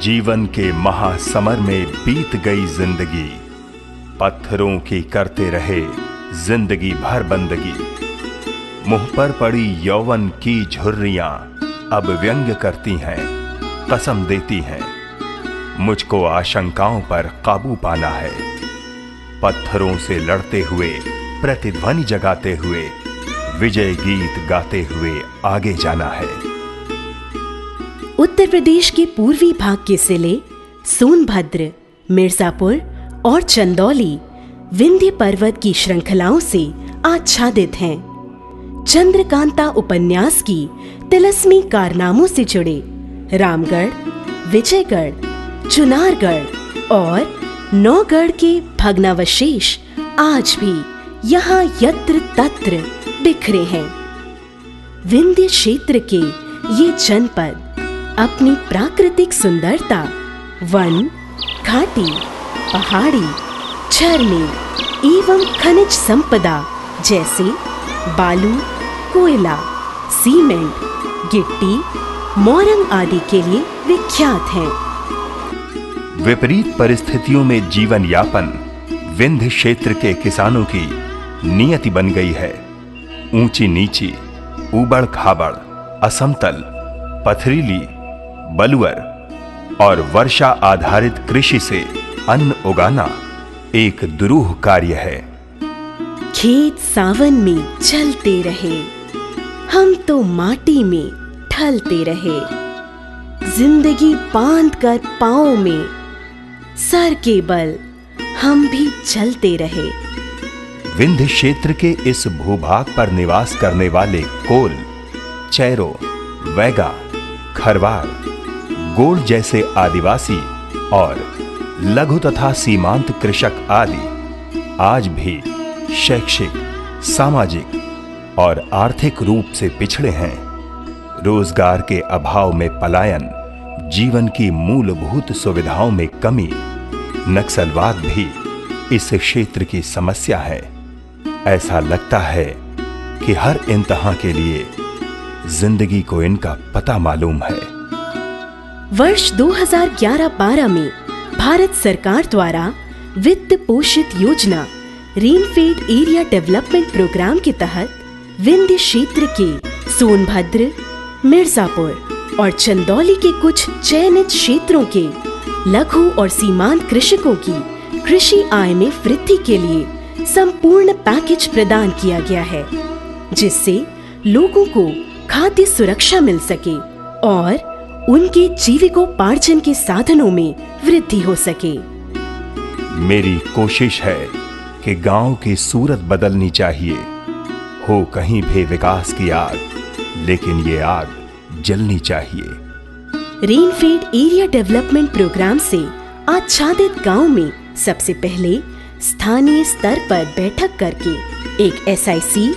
जीवन के महासमर में बीत गई जिंदगी, पत्थरों की करते रहे जिंदगी भर बंदगी। मुंह पर पड़ी यौवन की झुर्रियां अब व्यंग्य करती हैं, कसम देती हैं, मुझको आशंकाओं पर काबू पाना है। पत्थरों से लड़ते हुए, प्रतिध्वनि जगाते हुए, विजय गीत गाते हुए आगे जाना है। उत्तर प्रदेश के पूर्वी भाग के जिले सोनभद्र, मिर्जापुर और चंदौली विंध्य पर्वत की श्रृंखलाओं से आच्छादित हैं। चंद्रकांता उपन्यास की तिलस्मी कारनामों से जुड़े रामगढ़, विजयगढ़, चुनारगढ़ और नौगढ़ के भग्नावशेष आज भी यहाँ यत्र तत्र बिखरे हैं। विंध्य क्षेत्र के ये जनपद अपनी प्राकृतिक सुंदरता, वन, घाटी, पहाड़ी, झरने एवं खनिज संपदा जैसे बालू, कोयला, सीमेंट, गिट्टी, मोरंग आदि के लिए विख्यात हैं। विपरीत परिस्थितियों में जीवन यापन विंध्य क्षेत्र के किसानों की नियति बन गई है। ऊंची नीची, ऊबड़ खाबड़, असमतल, पथरीली, बलुअर और वर्षा आधारित कृषि से अन्न उगाना एक दुरूह कार्य है। खेत सावन में चलते रहे, हम तो माटी में ढलते रहे। जिंदगी बांध कर पांव में, सर के बल हम भी चलते रहे। विंध्य क्षेत्र के इस भूभाग पर निवास करने वाले कोल, चैरो, वैगा, खरवार, गोंड जैसे आदिवासी और लघु तथा सीमांत कृषक आदि आज भी शैक्षिक, सामाजिक और आर्थिक रूप से पिछड़े हैं। रोजगार के अभाव में पलायन, जीवन की मूलभूत सुविधाओं में कमी, नक्सलवाद भी इस क्षेत्र की समस्या है। ऐसा लगता है कि हर इंतहा के लिए जिंदगी को इनका पता मालूम है। वर्ष 2011-12 में भारत सरकार द्वारा वित्त पोषित योजना रेनफेड एरिया डेवलपमेंट प्रोग्राम के तहत विंध्य क्षेत्र के सोनभद्र, मिर्जापुर और चंदौली के कुछ चयनित क्षेत्रों के लघु और सीमांत कृषकों की कृषि आय में वृद्धि के लिए संपूर्ण पैकेज प्रदान किया गया है, जिससे लोगों को खाद्य सुरक्षा मिल सके और उनके जीविकोपार्जन के साधनों में वृद्धि हो सके। मेरी कोशिश है कि गांव की सूरत बदलनी चाहिए। हो कहीं भी विकास की आग, लेकिन ये आग जलनी चाहिए। रेनफेड एरिया डेवलपमेंट प्रोग्राम से आच्छादित गांव में सबसे पहले स्थानीय स्तर पर बैठक करके एक SIC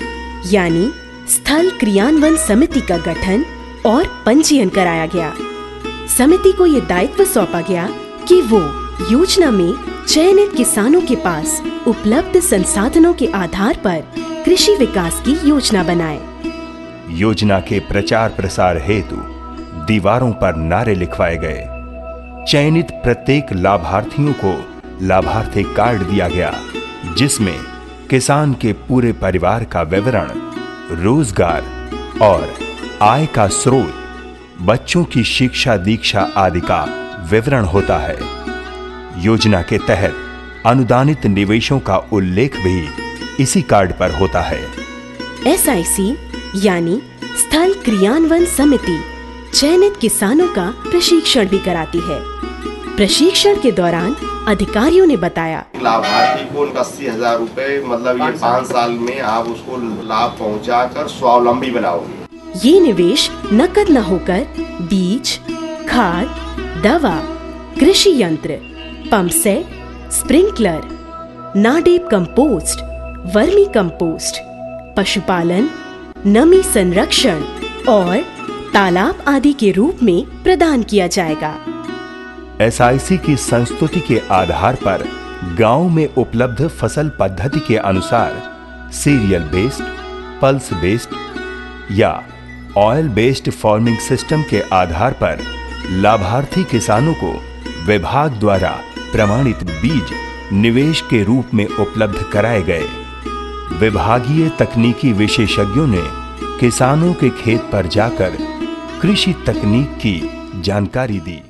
यानी स्थल क्रियान्वयन समिति का गठन और पंजीयन कराया गया। समिति को यह दायित्व सौंपा गया कि वो योजना में चयनित किसानों के पास उपलब्ध संसाधनों के आधार पर कृषि विकास की योजना बनाए। योजना के प्रचार प्रसार हेतु दीवारों पर नारे लिखवाए गए। चयनित प्रत्येक लाभार्थियों को लाभार्थी कार्ड दिया गया, जिसमें किसान के पूरे परिवार का विवरण, रोजगार और आय का स्रोत, बच्चों की शिक्षा दीक्षा आदि का विवरण होता है। योजना के तहत अनुदानित निवेशों का उल्लेख भी इसी कार्ड पर होता है। SIC यानी स्थल क्रियान्वयन समिति चयनित किसानों का प्रशिक्षण भी कराती है। प्रशिक्षण के दौरान अधिकारियों ने बताया, लाभार्थी को उनका 80,000 रुपए मतलब ये 5 साल में आप उसको लाभ पहुंचाकर स्वावलंबी बनाओगे। ये निवेश नकद न होकर बीज, खाद, दवा, कृषि यंत्र, pump set, sprinkler, NADEP compost, vermi compost, पशुपालन, नमी संरक्षण और तालाब आदि के रूप में प्रदान किया जाएगा। SIC की संस्तुति के आधार पर गांव में उपलब्ध फसल पद्धति के अनुसार सीरियल बेस्ड, पल्स बेस्ड या ऑयल बेस्ड फार्मिंग सिस्टम के आधार पर लाभार्थी किसानों को विभाग द्वारा प्रमाणित बीज निवेश के रूप में उपलब्ध कराए गए। विभागीय तकनीकी विशेषज्ञों ने किसानों के खेत पर जाकर कृषि तकनीक की जानकारी दी।